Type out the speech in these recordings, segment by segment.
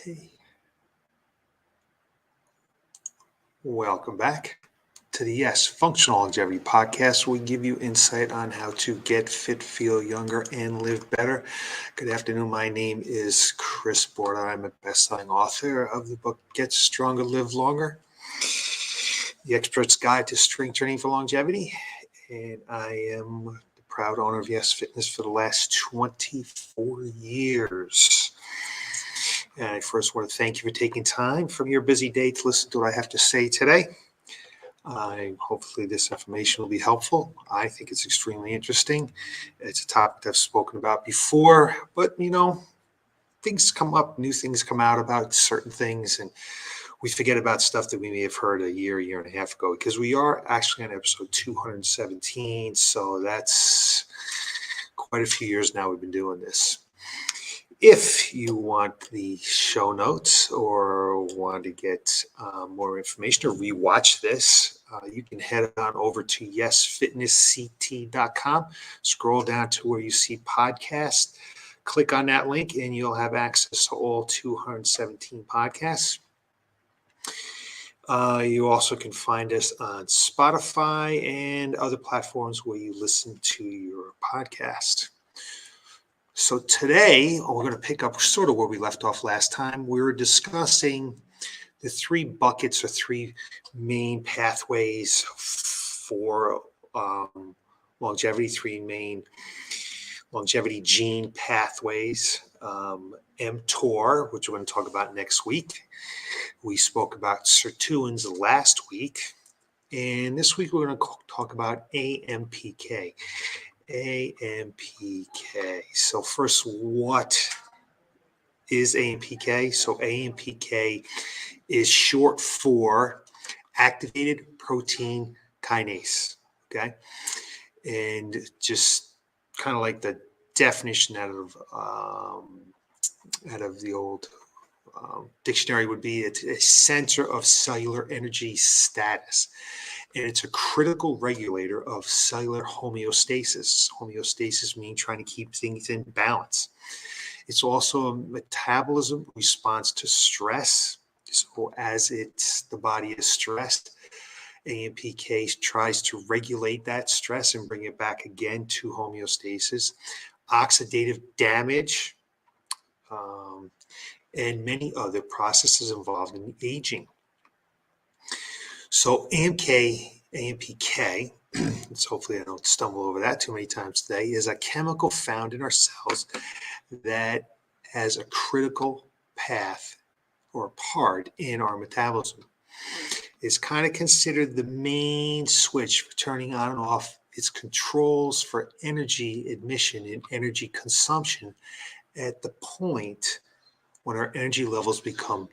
Hey, welcome back to the Y.E.S Functional Longevity Podcast. We give you insight on how to get fit, feel younger, and live better. Good afternoon. My name is Chris Borda. I'm a best-selling author of the book Get Stronger, Live Longer, The Expert's Guide to Strength Training for Longevity. And I am the proud owner of Y.E.S Fitness for the last 24 years. And I first want to thank you for taking time from your busy day to listen to what I have to say today. Hopefully this information will be helpful. I think it's extremely interesting. It's a topic I've spoken about before, but things come up, new things come out about certain things, and we forget about stuff that we may have heard a year and a half ago, because we are actually on episode 217. So that's quite a few years now we've been doing this. If you want the show notes or want to get more information or rewatch this, you can head on over to yesfitnessct.com. Scroll down to where you see podcast. Click on that link and you'll have access to all 217 podcasts. You also can find us on Spotify and other platforms where you listen to your podcast. So today, we're going to pick up sort of where we left off last time. We were discussing the three buckets or three main pathways for longevity, three main longevity gene pathways. mTOR, which we're going to talk about next week. We spoke about Sirtuins last week. And this week, we're going to talk about AMPK. AMPK. So first, what is AMPK? So AMPK is short for activated protein kinase. Okay, and just kind of like the definition out of the old dictionary would be, it's a center of cellular energy status. And it's a critical regulator of cellular homeostasis. Homeostasis means trying to keep things in balance. It's also a metabolism response to stress. So as the body is stressed, AMPK tries to regulate that stress and bring it back again to homeostasis. Oxidative damage, and many other processes involved in aging. So AMPK, so hopefully I don't stumble over that too many times today, is a chemical found in our cells that has a critical path or part in our metabolism. It's kind of considered the main switch for turning on and off its controls for energy emission and energy consumption at the point when our energy levels become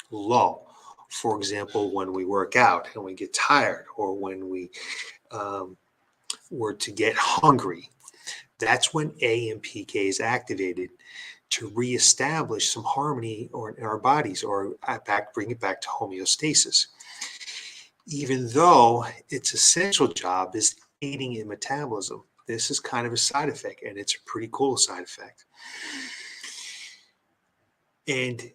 low. For example, when we work out and we get tired, or when we were to get hungry, that's when AMPK is activated to reestablish some harmony in our bodies, or bring it back to homeostasis. Even though its essential job is aiding in metabolism, this is kind of a side effect, and it's a pretty cool side effect. And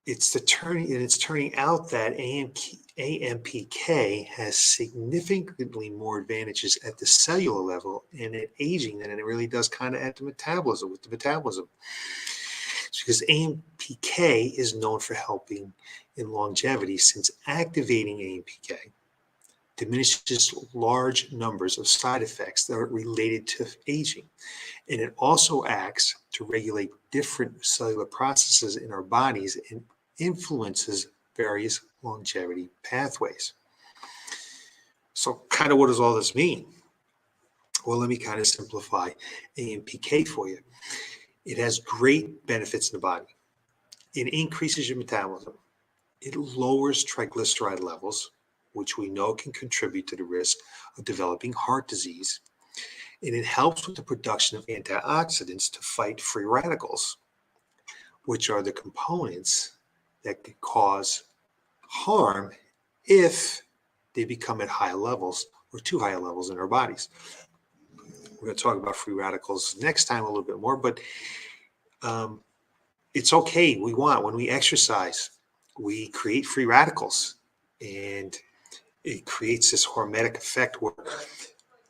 it's turning out that AMPK has significantly more advantages at the cellular level and at aging than it really does kind of at the metabolism, with the metabolism. It's because AMPK is known for helping in longevity, since activating AMPK diminishes large numbers of side effects that are related to aging. And it also acts to regulate different cellular processes in our bodies and influences various longevity pathways. So kind of what does all this mean? Well, let me kind of simplify AMPK for you. It has great benefits in the body. It increases your metabolism. It lowers triglyceride levels, which we know can contribute to the risk of developing heart disease. And it helps with the production of antioxidants to fight free radicals, which are the components that could cause harm if they become at high levels or too high levels in our bodies. We're going to talk about free radicals next time a little bit more, but it's okay. When we exercise, we create free radicals, and it creates this hormetic effect where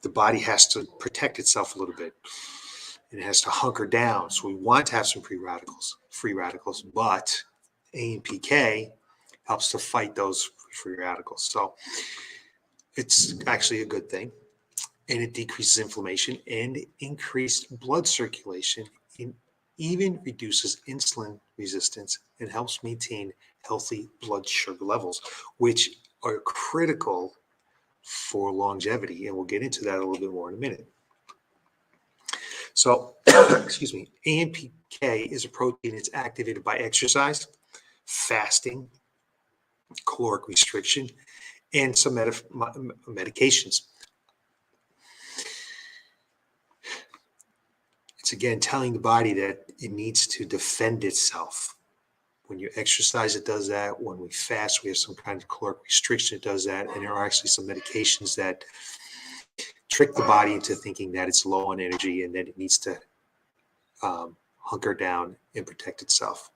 the body has to protect itself a little bit. And it has to hunker down. So we want to have some free radicals, but AMPK helps to fight those free radicals. So it's actually a good thing. And it decreases inflammation and increased blood circulation, and even reduces insulin resistance and helps maintain healthy blood sugar levels, which are critical for longevity. And we'll get into that a little bit more in a minute. So, excuse me, AMPK is a protein that's activated by exercise, fasting, caloric restriction, and some medications. It's again telling the body that it needs to defend itself. When you exercise, it does that. When we fast, we have some kind of caloric restriction, it does that. And there are actually some medications that trick the body into thinking that it's low on energy and that it needs to hunker down and protect itself.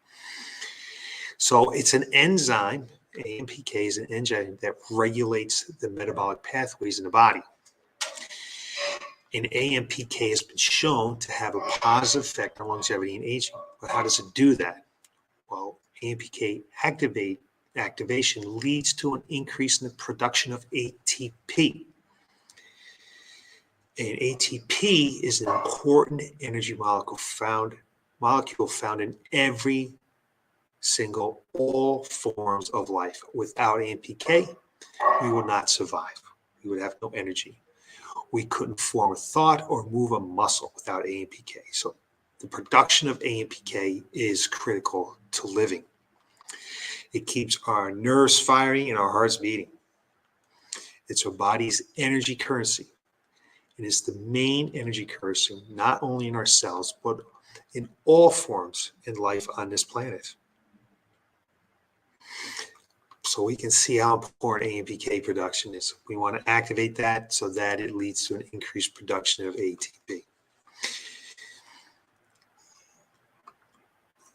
So it's an enzyme. AMPK is an enzyme that regulates the metabolic pathways in the body. And AMPK has been shown to have a positive effect on longevity and aging. But how does it do that? Well, AMPK activation leads to an increase in the production of ATP. And ATP is an important energy molecule found in all forms of life. Without AMPK, we would not survive. We would have no energy. We couldn't form a thought or move a muscle without AMPK. So the production of AMPK is critical to living. It keeps our nerves firing and our hearts beating. It's our body's energy currency. It is the main energy currency, not only in our cells, but in all forms in life on this planet. So we can see how important AMPK production is. We want to activate that so that it leads to an increased production of ATP.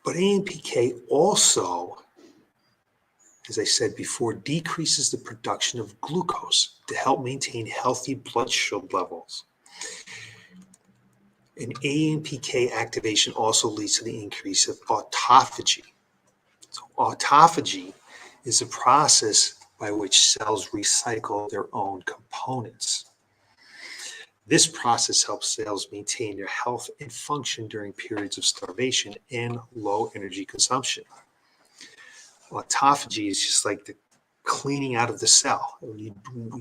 But AMPK also, as I said before, decreases the production of glucose to help maintain healthy blood sugar levels. And AMPK activation also leads to the increase of autophagy. So autophagy is a process by which cells recycle their own components. This process helps cells maintain their health and function during periods of starvation and low energy consumption. Autophagy is just like the cleaning out of the cell. We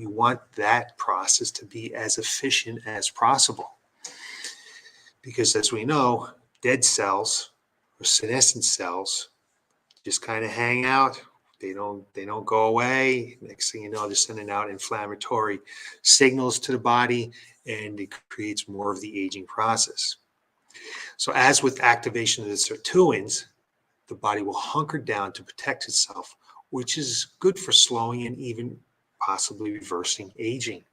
want that process to be as efficient as possible. Because as we know, dead cells or senescent cells just kind of hang out. They don't go away. Next thing you know, they're sending out inflammatory signals to the body, and it creates more of the aging process. So as with activation of the Sirtuins, the body will hunker down to protect itself, which is good for slowing and even possibly reversing aging.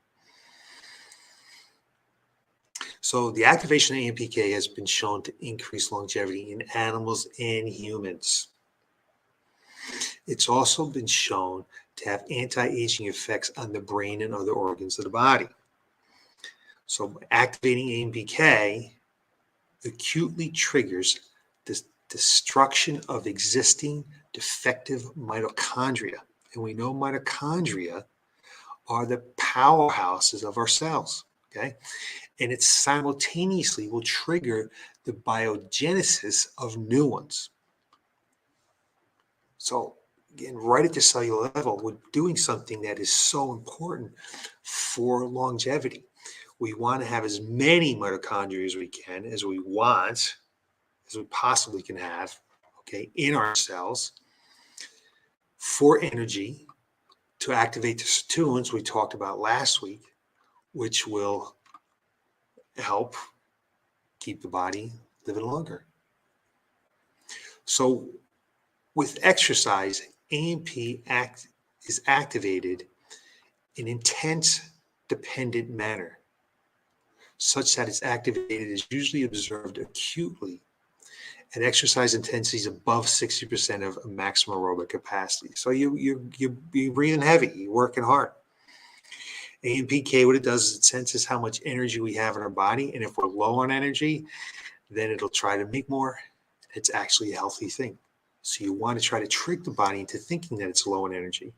So the activation of AMPK has been shown to increase longevity in animals and humans. It's also been shown to have anti-aging effects on the brain and other organs of the body. So activating AMPK acutely triggers the destruction of existing defective mitochondria. And we know mitochondria are the powerhouses of our cells, okay? And it simultaneously will trigger the biogenesis of new ones. So again, right at the cellular level, we're doing something that is so important for longevity. We want to have as many mitochondria as we can, as we want, as we possibly can have, okay, in our cells for energy to activate the sirtuins we talked about last week, which will help keep the body living longer. So with exercise, AMP is activated in intense dependent manner, such that its activated is usually observed acutely and exercise intensity is above 60% of maximum aerobic capacity. So you're breathing heavy, you're working hard. AMPK, what it does is it senses how much energy we have in our body, and if we're low on energy, then it'll try to make more. It's actually a healthy thing. So you want to try to trick the body into thinking that it's low in energy.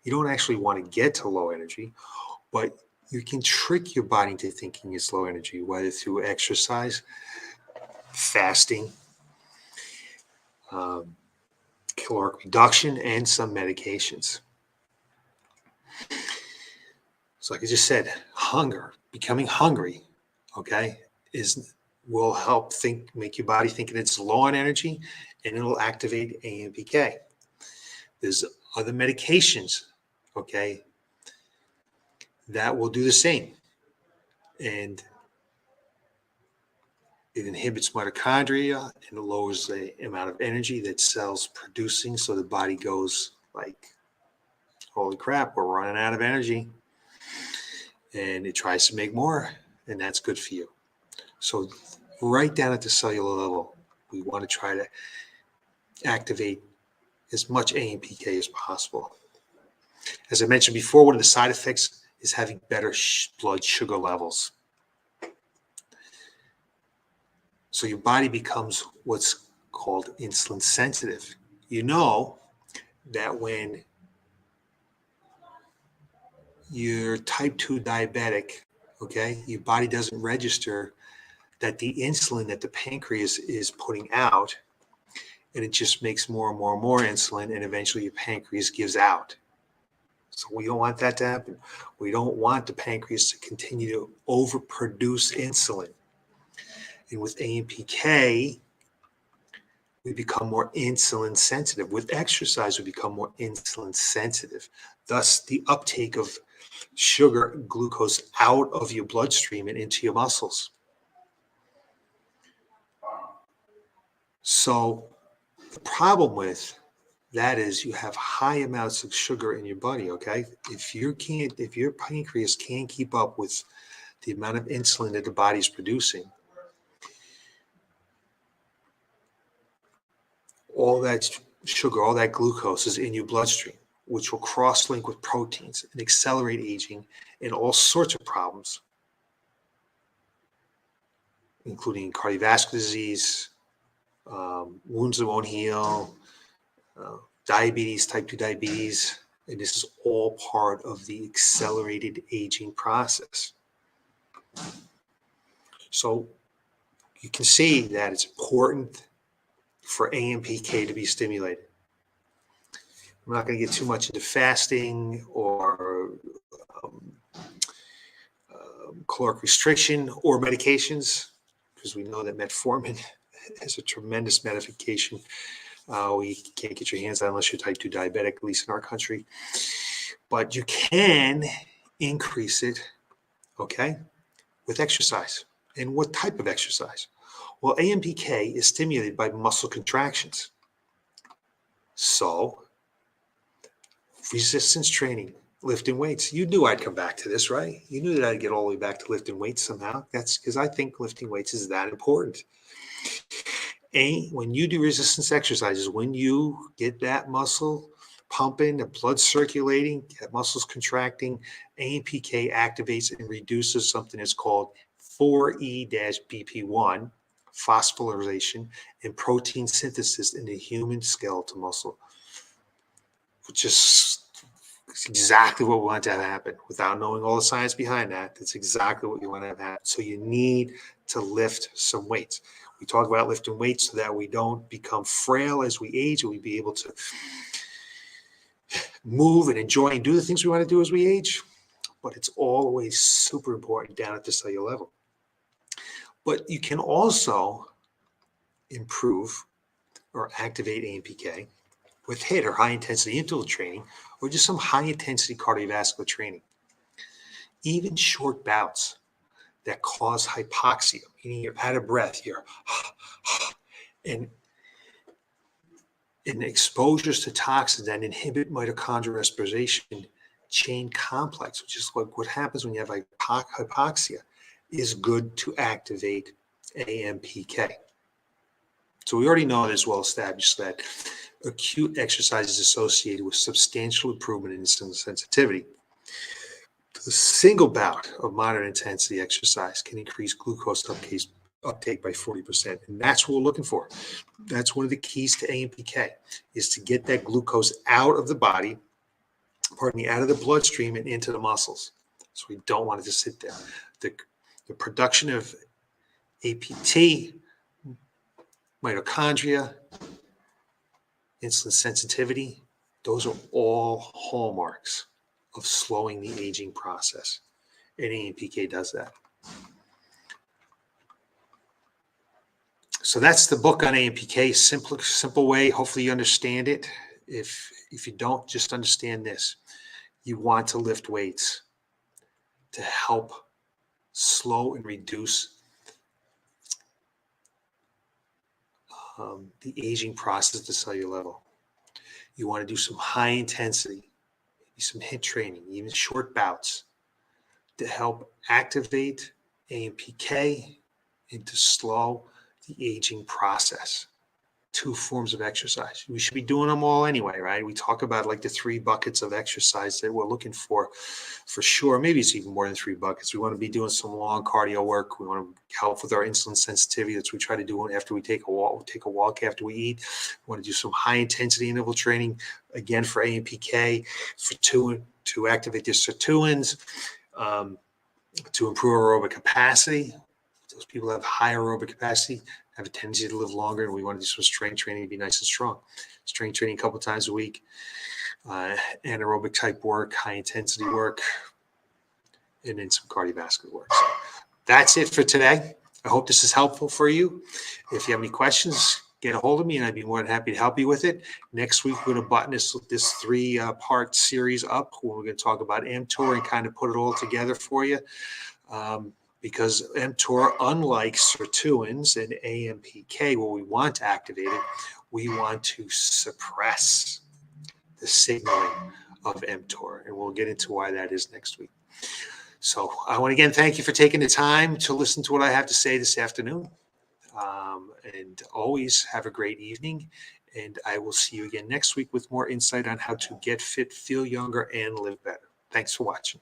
You don't actually want to get to low energy, but you can trick your body into thinking it's low energy, whether through exercise, fasting, caloric reduction, and some medications. So like I just said, becoming hungry, okay, will help make your body thinking it's low on energy, and it'll activate AMPK. There's other medications, okay, that will do the same. And it inhibits mitochondria and it lowers the amount of energy that cells producing. So the body goes like, holy crap, we're running out of energy. And it tries to make more, and that's good for you. So right down at the cellular level, we want to try to activate as much AMPK as possible. As I mentioned before, one of the side effects is having better blood sugar levels. So your body becomes what's called insulin sensitive. You know that when you're type 2 diabetic, okay, your body doesn't register that the insulin that the pancreas is putting out, and it just makes more and more and more insulin, and eventually your pancreas gives out. So we don't want that to happen. We don't want the pancreas to continue to overproduce insulin. And with AMPK, we become more insulin sensitive. With exercise, we become more insulin sensitive. Thus, the uptake of sugar, glucose out of your bloodstream and into your muscles. So the problem with that is you have high amounts of sugar in your body, okay? If your pancreas can't keep up with the amount of insulin that the body's producing, all that sugar, all that glucose is in your bloodstream, which will cross-link with proteins and accelerate aging and all sorts of problems, including cardiovascular disease, wounds that won't heal, diabetes, type 2 diabetes, and this is all part of the accelerated aging process. So you can see that it's important for AMPK to be stimulated. I'm not going to get too much into fasting or caloric restriction or medications, because we know that metformin is a tremendous medication. We can't get your hands on unless you're type 2 diabetic, at least in our country. But you can increase it, okay, with exercise. And what type of exercise? Well, AMPK is stimulated by muscle contractions. So, resistance training, lifting weights. You knew I'd come back to this, right? You knew that I'd get all the way back to lifting weights somehow. That's because I think lifting weights is that important. When you do resistance exercises, when you get that muscle pumping, the blood circulating, that muscles contracting, AMPK activates and reduces something that's called 4E-BP1, phosphorylation, and protein synthesis in the human skeletal muscle, which is exactly what we want to have happen. Without knowing all the science behind that, that's exactly what you want to have happen. So you need to lift some weights. We talk about lifting weights so that we don't become frail as we age, and we be able to move and enjoy and do the things we want to do as we age. But it's always super important down at the cellular level. But you can also improve or activate AMPK with HIIT, or high intensity interval training, or just some high intensity cardiovascular training. Even short bouts that cause hypoxia, meaning you're out of breath, and exposures to toxins that inhibit mitochondrial respiration chain complex, which is what happens when you have hypoxia, is good to activate AMPK. So we already know it is well established that acute exercise is associated with substantial improvement in insulin sensitivity. The single bout of moderate intensity exercise can increase glucose uptake by 40%. And that's what we're looking for. That's one of the keys to AMPK, is to get that glucose out of the body, out of the bloodstream and into the muscles. So we don't want it to sit there. The production of APT, mitochondria, insulin sensitivity, those are all hallmarks of slowing the aging process. And AMPK does that. So that's the book on AMPK. Simple way. Hopefully you understand it. If you don't, just understand this. You want to lift weights to help slow and reduce the aging process at the cellular level. You want to do some high intensity, maybe some HIIT training, even short bouts to help activate AMPK and to slow the aging process. 2 forms of exercise. We should be doing them all anyway, right? We talk about like the 3 buckets of exercise that we're looking for sure. Maybe it's even more than 3 buckets. We want to be doing some long cardio work. We want to help with our insulin sensitivity. That's what we try to do after we take a walk. We take a walk after we eat. We want to do some high intensity interval training, again for AMPK, to activate the Sirtuins, to improve aerobic capacity. Those people have high aerobic capacity have a tendency to live longer, and we want to do some strength training to be nice and strong. Strength training a couple times a week, anaerobic type work, high intensity work, and then some cardiovascular work. So that's it for today. I hope this is helpful for you. If you have any questions, get a hold of me, and I'd be more than happy to help you with it. Next week, we're going to button this 3-part series up where we're going to talk about mTOR and kind of put it all together for you. Because mTOR, unlike Sirtuins and AMPK, where we want to activate it, we want to suppress the signaling of mTOR. And we'll get into why that is next week. So I want to again thank you for taking the time to listen to what I have to say this afternoon. And always have a great evening. And I will see you again next week with more insight on how to get fit, feel younger, and live better. Thanks for watching.